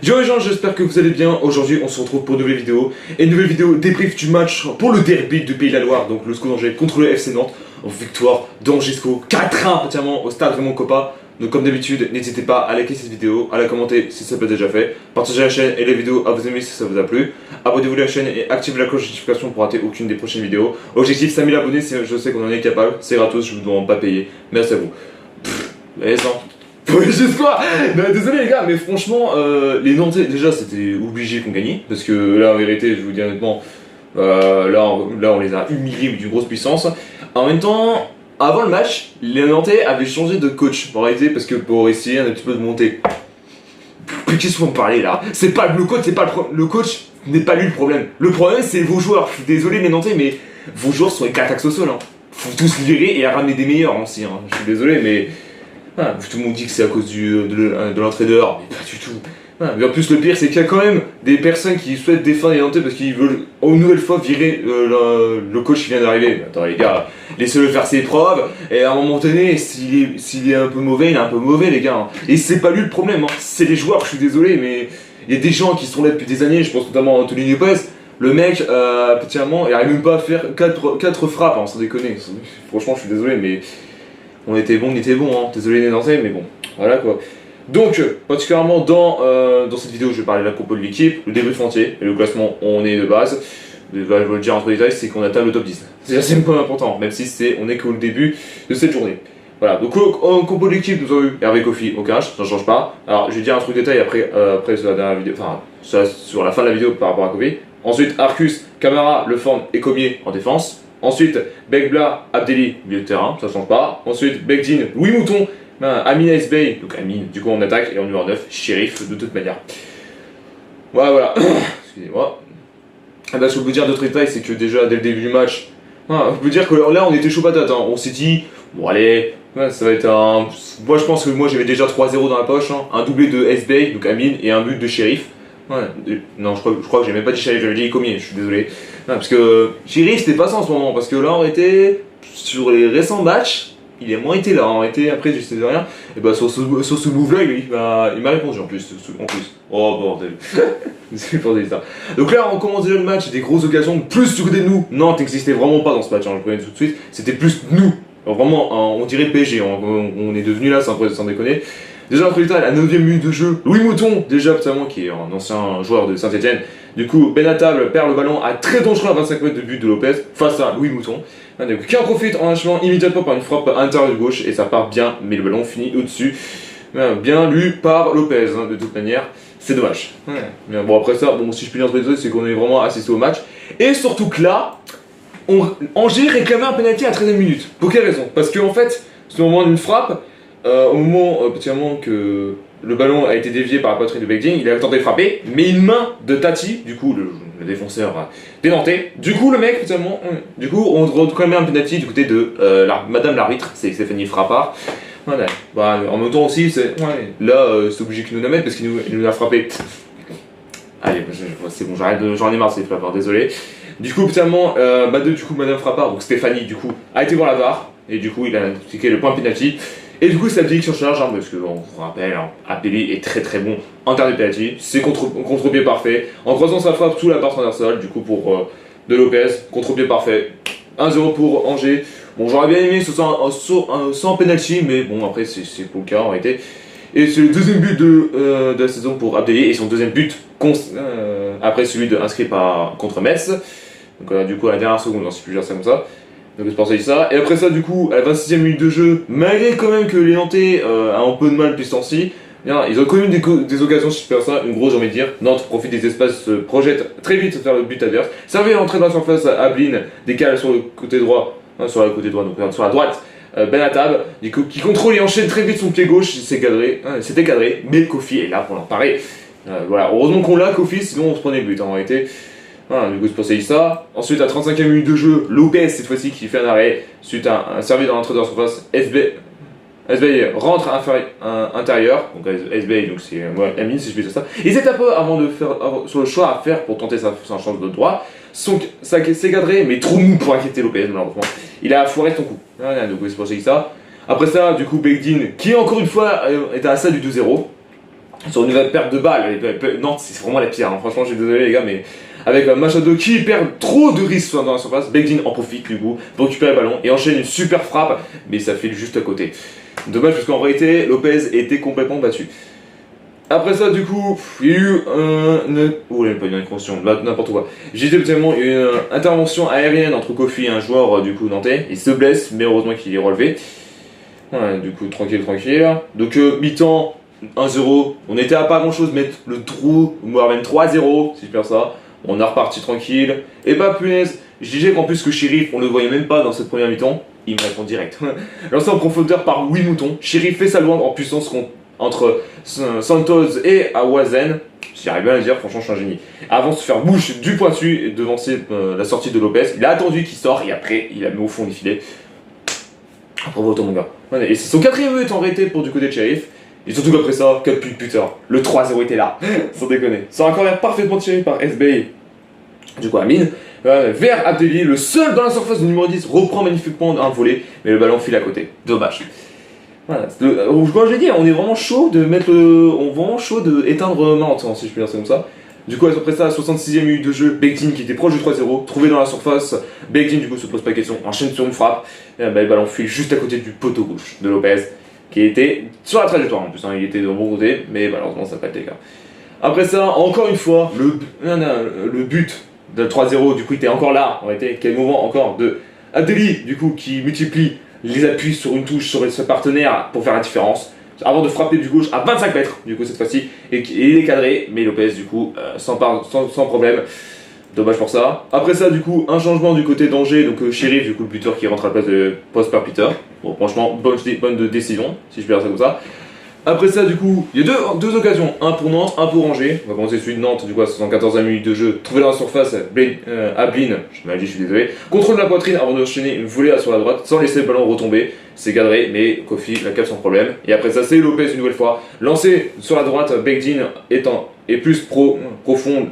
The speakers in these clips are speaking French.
Yo les gens, j'espère que vous allez bien. Aujourd'hui on se retrouve pour une nouvelle vidéo. Et une nouvelle vidéo débrief du match pour le derby du Pays de la Loire. Donc le SCO d'Angers contre le FC Nantes. En victoire d'Angesco 4-1 entièrement au stade Raymond Kopa. Donc comme d'habitude, n'hésitez pas à liker cette vidéo, à la commenter si ça peut déjà fait. Partagez la chaîne et les vidéos à vous aimer si ça vous a plu. Abonnez-vous à la chaîne et activez la cloche de notification pour rater aucune des prochaines vidéos. Objectif 5000 abonnés, je sais qu'on en est capable. C'est gratos, je vous demande pas payer. Merci à vous. Allez, sans. J'espère. Désolé les gars, mais franchement, les Nantais, déjà c'était obligé qu'on gagne. Parce que là, en vérité, je vous dis honnêtement, là on les a humiliés d'une grosse puissance. En même temps, avant le match, les Nantais avaient changé de coach en réalité, parce que pour essayer un petit peu de monter. Puis qu'est-ce qu'on parler là? C'est pas le coach, le coach n'est pas lui le problème. Le problème c'est vos joueurs. Je suis désolé les Nantais, mais vos joueurs sont les cataxes au sol. Hein. Faut tous virer et ramener des meilleurs aussi. Hein. Je suis désolé, mais tout le monde dit que c'est à cause de l'entraîneur, mais pas du tout. Mais en plus, le pire, c'est qu'il y a quand même des personnes qui souhaitent défendre les Nantais parce qu'ils veulent une nouvelle fois virer le coach qui vient d'arriver. Attends, les gars, laissez-le faire ses preuves. Et à un moment donné, s'il est un peu mauvais, il est un peu mauvais, les gars. Et c'est pas lui le problème, hein. C'est les joueurs, je suis désolé, mais il y a des gens qui sont là depuis des années. Je pense notamment à Anthony Lopez. Le mec, petitement, il arrive même pas à faire 4 frappes, hein, sans déconner. Franchement, je suis désolé, mais. On était bon, hein. Désolé les Nantais, mais bon, voilà quoi. Donc, particulièrement dans cette vidéo, je vais parler de la compo de l'équipe, le débrief entier, et le classement, on est de base. Je vais vous le dire entre détails, c'est qu'on atteint le top 10. C'est pas important, même si on est qu'au début de cette journée. Voilà, donc en compo de l'équipe, nous avons eu Hervé Kofi au 15, ça ne change pas. Alors, je vais dire un truc détail après sur la dernière vidéo, enfin, sur la fin de la vidéo par rapport à Kofi. Ensuite, Arcus, Camara, Leforme et Comier en défense. Ensuite, Bekbla, Abdelli, milieu de terrain, ça change pas. Ensuite, Bekdin, Louis Mouton, Amine Esbey, donc Amine, du coup on attaque, et en numéro 9, Shérif, de toute manière. Voilà. Excusez-moi. Ce que je peux vous dire d'autres détails, c'est que déjà, dès le début du match, je peux dire que là, on était chaud patate, hein. On s'est dit, bon allez, ça va être un... Moi, je pense que moi, j'avais déjà 3-0 dans la poche, hein. Un doublé de Esbey, donc Amine, et un but de Shérif. Non, je crois que j'ai même pas dit Shérif, j'avais dit Comier, je suis désolé. Non, parce que Shérif c'était pas ça en ce moment, parce que là on était sur les récents matchs, il a moins été là, on était après je sais rien, et bah sur ce move là il m'a répondu en plus. Oh bordel. C'est pour dire ça. Donc là on commence déjà le match, des grosses occasions, plus du côté de nous. Nantes n'existait vraiment pas dans ce match, hein, je le connais tout de suite, c'était plus nous. Alors, vraiment, on dirait PSG, on est devenu là sans déconner. Déjà, entre à la 9ème minute de jeu, Louis Mouton, déjà, notamment, qui est un ancien joueur de Saint-Etienne. Du coup, Benatable perd le ballon à très dangereux à 25 mètres de but de Lopez face à Louis Mouton. Qui en profite en achevant immédiatement par une frappe intérieure de gauche et ça part bien, mais le ballon finit au-dessus. Bien lu par Lopez, hein, de toute manière. C'est dommage. Mais bon, après ça, si je puis dire entre les deux, c'est qu'on est vraiment assisté au match. Et surtout que là, Angers réclamait un penalty à la 13ème minute. Pour quelle raison? Parce qu'en fait, c'est au moment d'une frappe. Au moment que le ballon a été dévié par la poitrine de Bekdin, il a tenté de frapper, mais une main de Tati, du coup le défenseur des Nantais, du coup le mec, du coup on remet un penalty du côté de Madame l'arbitre, c'est Stéphanie Frappard. Voilà. En même temps aussi, là c'est obligé qu'il nous la mette parce qu'il nous a frappé. Allez, c'est bon, j'en ai marre de ces Frappard, désolé. Du coup, Madame Frappard, donc Stéphanie, du coup, a été voir la VAR, et du coup il a appliqué le point penalty. Et du coup, c'est Abdelli qui s'en charge, hein, parce qu'on vous rappelle, hein, Abdelli est très très bon en termes de penalty. C'est contre-pied parfait. En croisant sa frappe sous la barre transversale, du coup pour de Lopez, contre-pied parfait. 1-0 pour Angers. Bon, j'aurais bien aimé ce soit sans penalty, mais bon, après, c'est pour le cas en réalité. Et c'est le deuxième but de la saison pour Abdelli, et son deuxième but après celui inscrit contre Metz. Donc, du coup, à la dernière seconde, si je puis dire ça comme ça. Donc c'est pour ça. Et après ça, du coup, à la 26ème minute de jeu, malgré quand même que les Nantais ont un peu de mal depuis ce temps-ci, ils ont quand même des occasions, si je peux faire ça, une grosse, j'ai envie de dire. Nantes profite des espaces, se projette très vite vers le but adverse. Servait à entrer dans la surface à Ablin, décale sur le côté droit, donc sur la droite, Benatable, du coup, qui contrôle et enchaîne très vite son pied gauche, c'était cadré, mais Kofi est là pour l'emparer. Voilà, heureusement qu'on l'a, Kofi, sinon on se prenait le but, hein, en réalité. Du coup, c'est pour ça. Ensuite, à 35ème minute de jeu, Lopez, cette fois-ci, qui fait un arrêt suite à un servi dans l'entrée de la surface. SB rentre intérieur. Donc, SB, donc c'est Amine, si je puis dire ça. Il s'est un peu avant de faire, sur le choix à faire pour tenter sa chance de droit. Ça s'est cadré, mais trop mou pour inquiéter Lopez, malheureusement. Il a foiré son coup. Donc, c'est pour ça. Après ça, du coup, Bekdin, qui encore une fois était à ça du 2-0. sur une nouvelle perte de balles. Nantes, c'est vraiment la pire, hein. Franchement, je suis désolé les gars, mais avec Machado qui perd trop de risques dans la surface, Begdin en profite du coup pour récupérer le ballon et enchaîne une super frappe, mais ça file juste à côté. Dommage parce qu'en réalité, Lopez était complètement battu. Après ça, du coup, il y a eu oh, il n'y a pas une incursion, n'importe quoi. J'ai dit tellement, il y a eu une intervention aérienne entre Kofi et un joueur du coup nantais. Il se blesse, mais heureusement qu'il est relevé. Ouais, du coup, tranquille. Donc, mi-temps, 1-0. On était à pas grand chose, mettre le trou, voire même 3-0, si je perds ça. On a reparti tranquille. Et bah, punaise, je disais qu'en plus que Sheriff, on le voyait même pas dans cette première mi-temps. Il me répond direct. Lancé en profondeur par Louis Mouton. Sheriff fait sa loi en puissance entre Santos et Awazen. J'y arrive bien à le dire, franchement, je suis un génie. Avant de se faire bouche du pointu et devancer la sortie de Lopez, il a attendu qu'il sort et après, il a mis au fond du filet. Bravo, mon gars. Et c'est son 4ème but en réalité pour du côté de Sheriff. Et surtout qu'après ça, 4 buts plus tard, le 3-0 était là. Sans déconner. Ça a encore l'air parfaitement tiré par SBA. Du coup, Amine. Vers Abdelli, le seul dans la surface du numéro 10, reprend magnifiquement un volet, mais le ballon file à côté. Dommage. Voilà, comme je l'ai dit, on est vraiment chaud de mettre on est vraiment chaud d'éteindre Nantes, si je puis dire ça comme ça. Du coup, après ça, à 66e minute de jeu, Begdin qui était proche du 3-0, trouvé dans la surface. Begdin du coup se pose pas de question, enchaîne sur une frappe. Et le ballon file juste à côté du poteau gauche de Lopez, qui était sur la trajectoire en plus, hein, il était de bon côté, mais malheureusement ça n'a pas été le cas. Après ça, encore une fois, le but de 3-0, du coup, il était encore là. On était quel moment encore de Abdelli, du coup, qui multiplie les appuis sur une touche sur ce partenaire pour faire la différence. Avant de frapper du gauche à 25 mètres, du coup, cette fois-ci. Et il est cadré, mais Lopez, du coup, sans problème. Dommage pour ça. Après ça, du coup, un changement du côté d'Angers. Donc, Sheriff, du coup, le buteur qui rentre à la place de Prosper Peter. Bon, franchement, bonne décision, si je peux dire ça comme ça. Après ça, du coup, il y a deux occasions, un pour Nantes, un pour Angers. On va commencer celui de Nantes, du coup, à 74e minute de jeu. Trouvé dans la surface, Ablin, je m'ai dit, je suis désolé, contrôle la poitrine avant d'enchaîner une volée sur la droite, sans laisser le ballon retomber. C'est cadré, mais Kofi la capte sans problème. Et après ça, c'est Lopez une nouvelle fois. Lancé sur la droite, Begdin est plus profonde,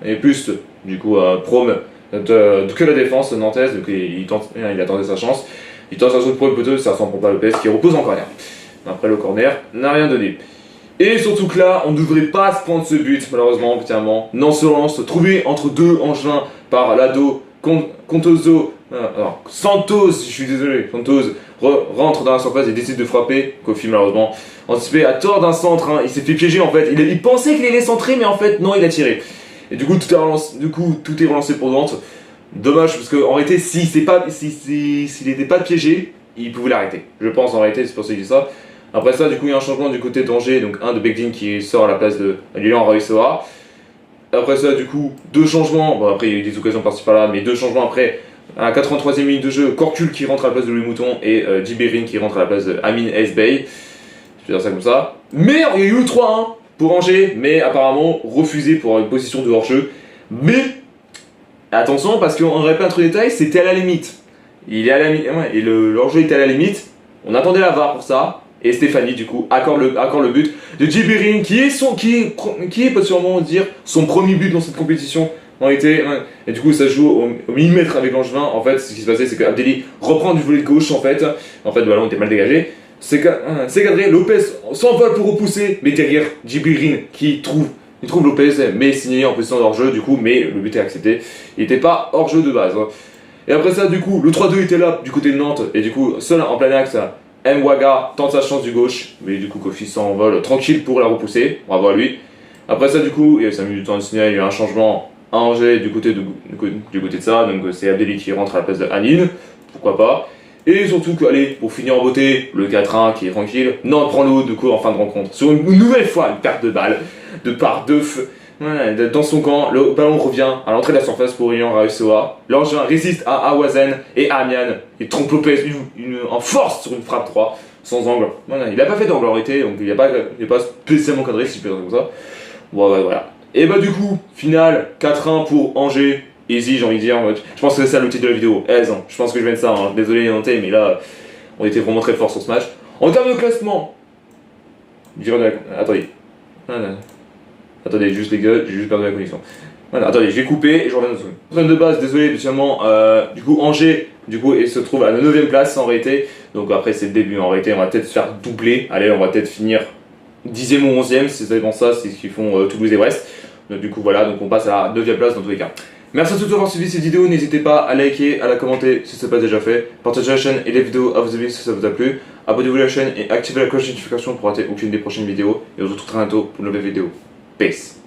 et plus, du coup, prom que la défense nantaise. Donc, il attendait sa chance. Il tente un saut de pro peut-être, ça ressemble pas à Lopez, qui repose en corner. Après le corner n'a rien donné. Et surtout que là, on ne devrait pas se prendre ce but, malheureusement, petitement. Nantes se lance, trouvé entre deux engins par Lado, Santos, je suis désolé, Santos rentre dans la surface et décide de frapper. Kofi, malheureusement, anticipé à tort d'un centre, hein. Il s'est fait piéger en fait. Il pensait qu'il allait centrer, mais en fait, non, il a tiré. Et du coup, tout est relancé pour Nantes. Dommage, parce qu'en réalité, s'il n'était pas piégé, il pouvait l'arrêter. Je pense en réalité, c'est pour ça qu'il dit ça. Après ça, du coup, il y a un changement du côté d'Angers, donc un de Begdin qui sort à la place de Lilian Raïsoa. Après ça, du coup, deux changements. Bon, après, il y a eu des occasions par-ci par-là, mais deux changements après. À la 83e minute de jeu, Korkul qui rentre à la place de Louis Mouton et Djiberin qui rentre à la place de Amin Esbey. Je vais dire ça comme ça. Mais il y a eu 3-1 pour Angers, mais apparemment refusé pour une position de hors-jeu. Mais attention, parce qu'on n'aurait pas un truc de détail, c'était à la limite. Il est à la limite, et le hors-jeu était à la limite. On attendait la VAR pour ça. Et Stéphanie, du coup, accorde le but de Djiberin, qui est peut sûrement dire son premier but dans cette compétition. En réalité, et du coup, ça joue au millimètre avec l'Angevin. En fait, ce qui se passait, c'est qu'Abdelli reprend du volet de gauche. En fait, le ballon était mal dégagé. C'est cadré. Lopez s'envole pour repousser, mais derrière, Djiberin qui trouve Lopez, mais signé en position de hors-jeu, du coup, mais le but est accepté. Il n'était pas hors-jeu de base. Et après ça, du coup, le 3-2 était là du côté de Nantes, et du coup, seul en plein axe, Mwaga tente sa chance du gauche, mais du coup Kofi s'envole tranquille pour la repousser, bravo à lui. Après ça, du coup, il y a 5 minutes de temps de signal, il y a eu un changement à Angers du côté de ça, donc c'est Abdelli qui rentre à la place de Anine, pourquoi pas. Et surtout allez, pour finir en beauté, le 4-1 qui est tranquille, Nantes prend l'eau du coup en fin de rencontre. Sur une nouvelle fois, une perte de balle, de part de feu. Ouais, dans son camp, le ballon revient à l'entrée de la surface pour Lilian Raïsoa. L'engin résiste à Awazen et Amian. Il trompe Lopez en force sur une frappe 3, sans angle. Voilà, il n'a pas fait d'angle en réalité, donc il n'est pas spécialement cadré, si je peux dire comme ça. Bon, ouais, voilà. Et bah, du coup, finale 4-1 pour Angers. Easy, j'ai envie de dire. Je pense que c'est ça le titre de la vidéo. Aise, hein. Je pense que je viens de ça. Hein. Désolé les Nantais, mais là, on était vraiment très fort sur ce match. En termes de classement, attendez. Attendez, juste les gars, j'ai juste perdu la connexion. Voilà, attendez, j'ai coupé et je reviens de seconde. Zone de base, désolé, spécialement, du coup, Angers, du coup, il se trouve à la 9ème place en réalité. Donc après, c'est le début. En réalité, on va peut-être se faire doubler. Allez, on va peut-être finir 10e ou 11e, c'est ça, c'est ce qu'ils font Toulouse et Brest. Donc, du coup, voilà, donc on passe à la 9e place dans tous les cas. Merci à tous d'avoir suivi cette vidéo, n'hésitez pas à liker, à la commenter si ce n'est pas déjà fait, partagez la chaîne et les vidéos à vos amis si ça vous a plu, abonnez-vous à la chaîne et activez la cloche de notification pour rater aucune des prochaines vidéos, et on se retrouve très bientôt pour une nouvelle vidéo. Peace.